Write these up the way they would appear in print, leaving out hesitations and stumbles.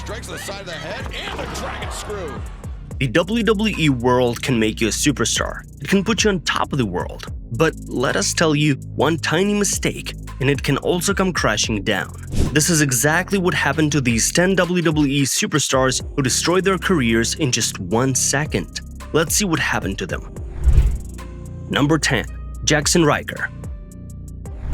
Strikes to the side of the head and a dragon screw. The WWE world can make you a superstar. It can put you on top of the world. But let us tell you, one tiny mistake, and it can also come crashing down. This is exactly what happened to these 10 WWE superstars who destroyed their careers in just 1 second. Let's see what happened to them. Number 10. Jaxson Ryker.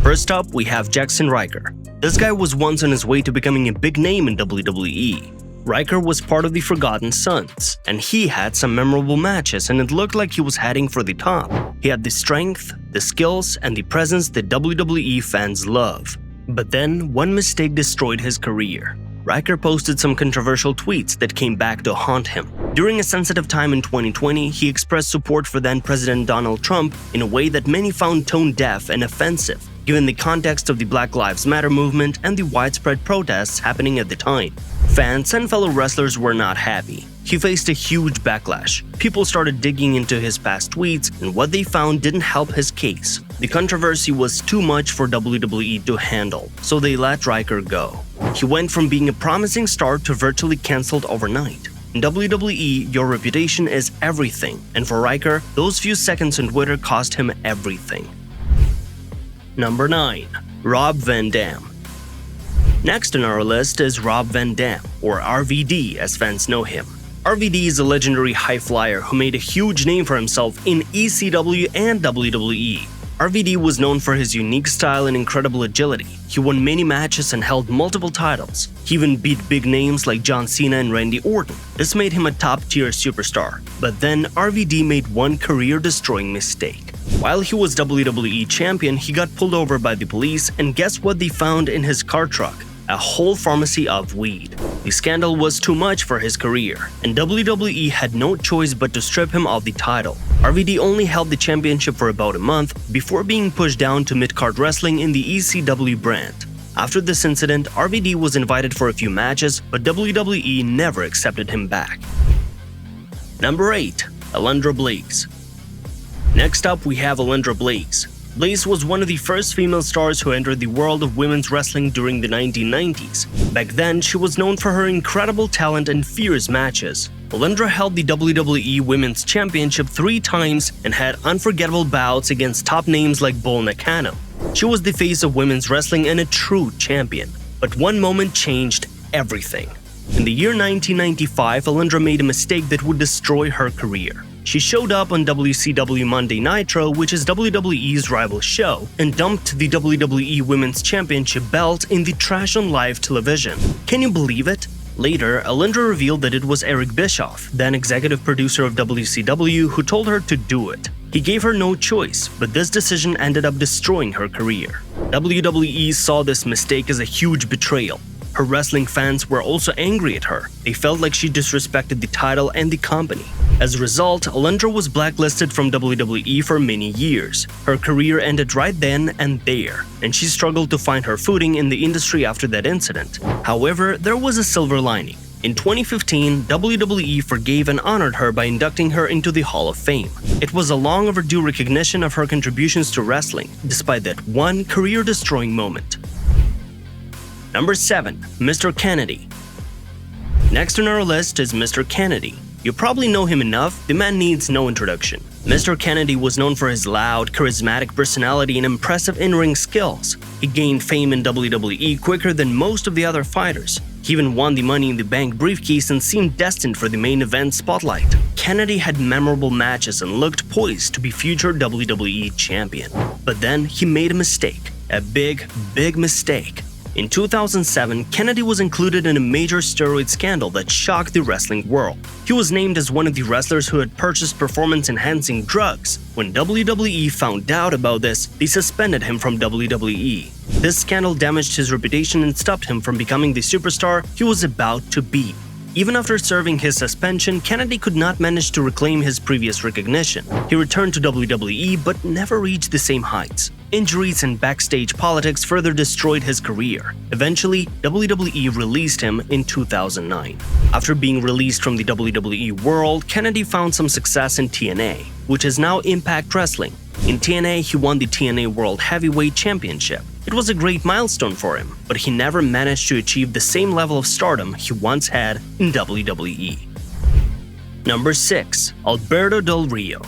First up, we have Jaxson Ryker. This guy was once on his way to becoming a big name in WWE. Ryker was part of the Forgotten Sons, and he had some memorable matches, and it looked like he was heading for the top. He had the strength, the skills, and the presence that WWE fans love. But then, one mistake destroyed his career. Ryker posted some controversial tweets that came back to haunt him. During a sensitive time in 2020, he expressed support for then-President Donald Trump in a way that many found tone-deaf and offensive, given the context of the Black Lives Matter movement and the widespread protests happening at the time. Fans and fellow wrestlers were not happy. He faced a huge backlash. People started digging into his past tweets, and what they found didn't help his case. The controversy was too much for WWE to handle, so they let Ryker go. He went from being a promising star to virtually cancelled overnight. In WWE, your reputation is everything, and for Ryker, those few seconds on Twitter cost him everything. Number 9. Rob Van Dam. Next on our list is Rob Van Dam, or RVD as fans know him. RVD is a legendary high flyer who made a huge name for himself in ECW and WWE. RVD was known for his unique style and incredible agility. He won many matches and held multiple titles. He even beat big names like John Cena and Randy Orton. This made him a top-tier superstar. But then RVD made one career-destroying mistake. While he was WWE champion, he got pulled over by the police, and guess what they found in his car truck? A whole pharmacy of weed. The scandal was too much for his career, and WWE had no choice but to strip him of the title. RVD only held the championship for about a month before being pushed down to mid-card wrestling in the ECW brand. After this incident, RVD was invited for a few matches, but WWE never accepted him back. Number 8. Alundra Blayze. Next up, we have Alundra Blayze. Blayze was one of the first female stars who entered the world of women's wrestling during the 1990s. Back then, she was known for her incredible talent and fierce matches. Alundra held the WWE Women's Championship 3 times and had unforgettable bouts against top names like Bull Nakano. She was the face of women's wrestling and a true champion. But one moment changed everything. In the year 1995, Alundra made a mistake that would destroy her career. She showed up on WCW Monday Nitro, which is WWE's rival show, and dumped the WWE Women's Championship belt in the trash on live television. Can you believe it? Later, Alundra revealed that it was Eric Bischoff, then executive producer of WCW, who told her to do it. He gave her no choice, but this decision ended up destroying her career. WWE saw this mistake as a huge betrayal. Her wrestling fans were also angry at her. They felt like she disrespected the title and the company. As a result, Alundra was blacklisted from WWE for many years. Her career ended right then and there, and she struggled to find her footing in the industry after that incident. However, there was a silver lining. In 2015, WWE forgave and honored her by inducting her into the Hall of Fame. It was a long overdue recognition of her contributions to wrestling, despite that one career-destroying moment. Number 7. Mr. Kennedy. Next on our list is Mr. Kennedy. You probably know him enough, the man needs no introduction. Mr. Kennedy was known for his loud, charismatic personality and impressive in-ring skills. He gained fame in WWE quicker than most of the other fighters. He even won the Money in the Bank briefcase and seemed destined for the main event spotlight. Kennedy had memorable matches and looked poised to be future WWE champion. But then he made a mistake. A big mistake. In 2007, Kennedy was included in a major steroid scandal that shocked the wrestling world. He was named as one of the wrestlers who had purchased performance-enhancing drugs. When WWE found out about this, they suspended him from WWE. This scandal damaged his reputation and stopped him from becoming the superstar he was about to be. Even after serving his suspension, Kennedy could not manage to reclaim his previous recognition. He returned to WWE but never reached the same heights. Injuries and backstage politics further destroyed his career. Eventually, WWE released him in 2009. After being released from the WWE world, Kennedy found some success in TNA, which is now Impact Wrestling. In TNA, he won the TNA World Heavyweight Championship. It was a great milestone for him, but he never managed to achieve the same level of stardom he once had in WWE. Number 6. Alberto Del Rio.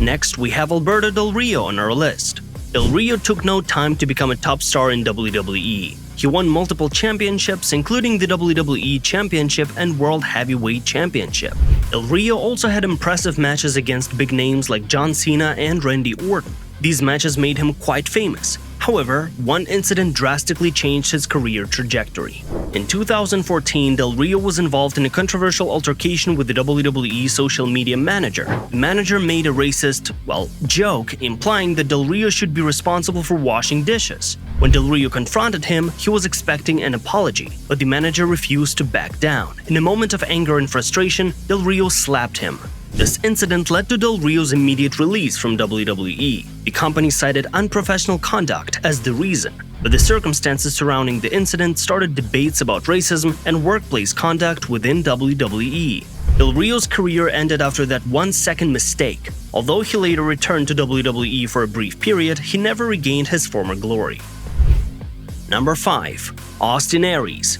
Next, we have Alberto Del Rio on our list. Del Rio took no time to become a top star in WWE. He won multiple championships, including the WWE Championship and World Heavyweight Championship. Del Rio also had impressive matches against big names like John Cena and Randy Orton. These matches made him quite famous. However, one incident drastically changed his career trajectory. In 2014, Del Rio was involved in a controversial altercation with the WWE social media manager. The manager made a racist, joke implying that Del Rio should be responsible for washing dishes. When Del Rio confronted him, he was expecting an apology, but the manager refused to back down. In a moment of anger and frustration, Del Rio slapped him. This incident led to Del Rio's immediate release from WWE. The company cited unprofessional conduct as the reason, but the circumstances surrounding the incident started debates about racism and workplace conduct within WWE. Del Rio's career ended after that 1-second mistake. Although he later returned to WWE for a brief period, he never regained his former glory. Number 5. Austin Aries.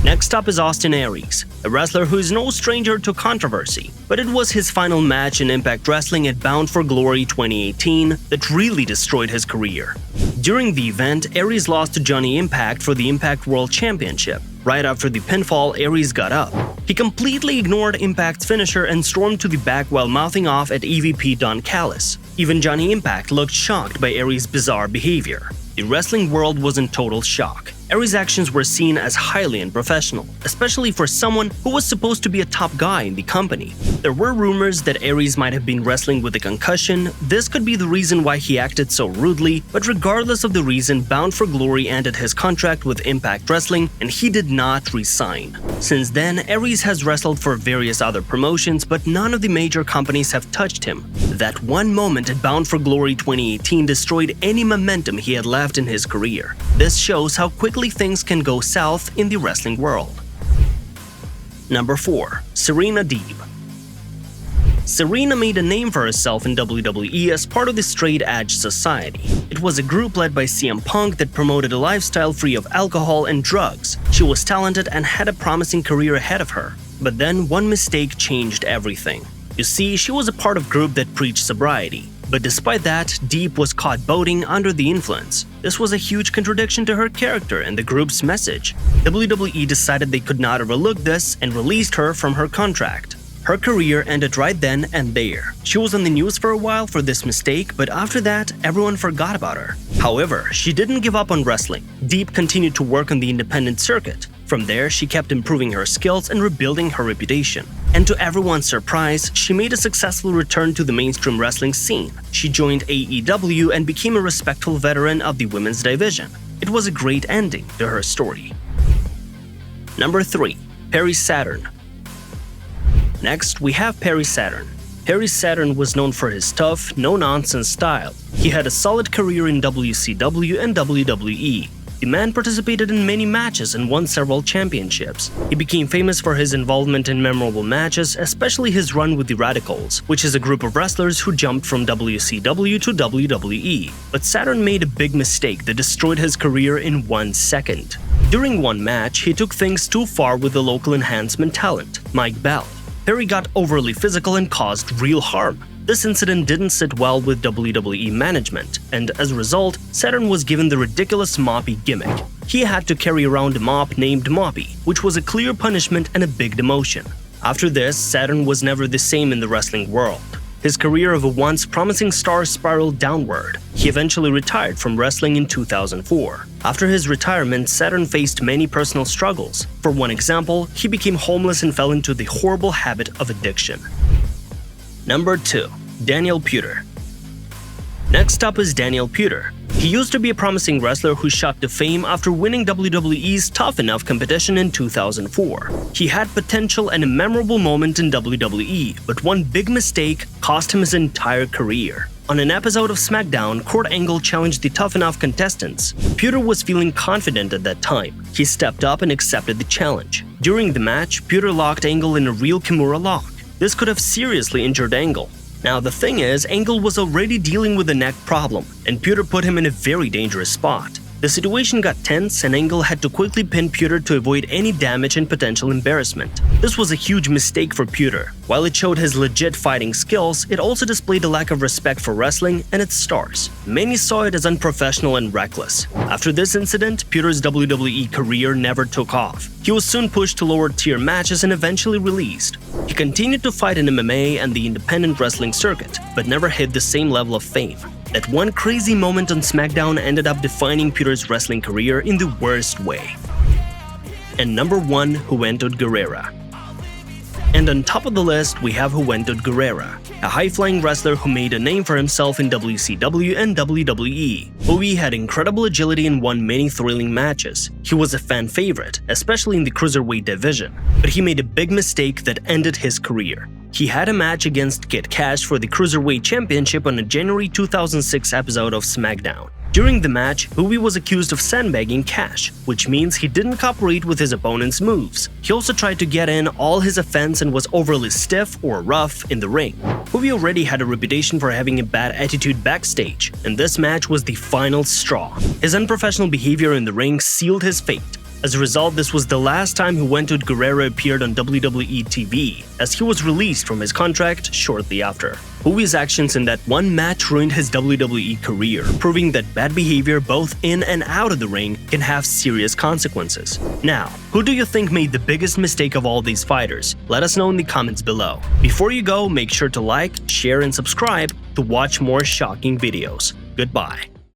Next up is Austin Aries, a wrestler who is no stranger to controversy, but it was his final match in Impact Wrestling at Bound for Glory 2018 that really destroyed his career. During the event, Aries lost to Johnny Impact for the Impact World Championship. Right after the pinfall, Aries got up. He completely ignored Impact's finisher and stormed to the back while mouthing off at EVP Don Callis. Even Johnny Impact looked shocked by Aries' bizarre behavior. The wrestling world was in total shock. Aries' actions were seen as highly unprofessional, especially for someone who was supposed to be a top guy in the company. There were rumors that Aries might have been wrestling with a concussion. This could be the reason why he acted so rudely, but regardless of the reason, Bound for Glory ended his contract with Impact Wrestling and he did not resign. Since then, Aries has wrestled for various other promotions, but none of the major companies have touched him. That one moment at Bound for Glory 2018 destroyed any momentum he had left in his career. This shows how quickly things can go south in the wrestling world. Number 4. Serena Deeb. Serena made a name for herself in WWE as part of the Straight Edge Society. It was a group led by CM Punk that promoted a lifestyle free of alcohol and drugs. She was talented and had a promising career ahead of her. But then one mistake changed everything. You see, she was a part of a group that preached sobriety. But despite that, Deeb was caught boating under the influence. This was a huge contradiction to her character and the group's message. WWE decided they could not overlook this and released her from her contract. Her career ended right then and there. She was on the news for a while for this mistake, but after that, everyone forgot about her. However, she didn't give up on wrestling. Deeb continued to work on the independent circuit. From there, she kept improving her skills and rebuilding her reputation. And to everyone's surprise, she made a successful return to the mainstream wrestling scene. She joined AEW and became a respectful veteran of the women's division. It was a great ending to her story. Number 3. Perry Saturn. Next, we have Perry Saturn. Perry Saturn was known for his tough, no-nonsense style. He had a solid career in WCW and WWE. The man participated in many matches and won several championships. He became famous for his involvement in memorable matches, especially his run with the Radicals, which is a group of wrestlers who jumped from WCW to WWE. But Saturn made a big mistake that destroyed his career in 1 second. During one match, he took things too far with the local enhancement talent, Mike Bell. Perry got overly physical and caused real harm. This incident didn't sit well with WWE management, and as a result, Saturn was given the ridiculous Moppy gimmick. He had to carry around a mop named Moppy, which was a clear punishment and a big demotion. After this, Saturn was never the same in the wrestling world. His career of a once promising star spiraled downward. He eventually retired from wrestling in 2004. After his retirement, Saturn faced many personal struggles. For one example, he became homeless and fell into the horrible habit of addiction. Number 2. Daniel Puder. Next up is Daniel Puder. He used to be a promising wrestler who shot to fame after winning WWE's Tough Enough competition in 2004. He had potential and a memorable moment in WWE, but one big mistake cost him his entire career. On an episode of SmackDown, Kurt Angle challenged the Tough Enough contestants. Puder was feeling confident at that time. He stepped up and accepted the challenge. During the match, Puder locked Angle in a real Kimura lock. This could have seriously injured Angle. Now the thing is, Angle was already dealing with a neck problem, and Puder put him in a very dangerous spot. The situation got tense and Angle had to quickly pin Puder to avoid any damage and potential embarrassment. This was a huge mistake for Puder. While it showed his legit fighting skills, it also displayed a lack of respect for wrestling and its stars. Many saw it as unprofessional and reckless. After this incident, Puder's WWE career never took off. He was soon pushed to lower-tier matches and eventually released. He continued to fight in MMA and the independent wrestling circuit, but never hit the same level of fame. That one crazy moment on SmackDown ended up defining Puder's wrestling career in the worst way. And number 1, Juventud Guerrera. And on top of the list, we have Juventud Guerrera, a high-flying wrestler who made a name for himself in WCW and WWE. Juvi had incredible agility and won many thrilling matches. He was a fan favorite, especially in the cruiserweight division, but he made a big mistake that ended his career. He had a match against Kid Cash for the Cruiserweight Championship on a January 2006 episode of SmackDown. During the match, Juvi was accused of sandbagging Cash, which means he didn't cooperate with his opponent's moves. He also tried to get in all his offense and was overly stiff or rough in the ring. Juvi already had a reputation for having a bad attitude backstage, and this match was the final straw. His unprofessional behavior in the ring sealed his fate. As a result, this was the last time Juventud Guerrera appeared on WWE TV, as he was released from his contract shortly after. Juvi's actions in that one match ruined his WWE career, proving that bad behavior both in and out of the ring can have serious consequences. Now, who do you think made the biggest mistake of all these fighters? Let us know in the comments below. Before you go, make sure to like, share, and subscribe to watch more shocking videos. Goodbye.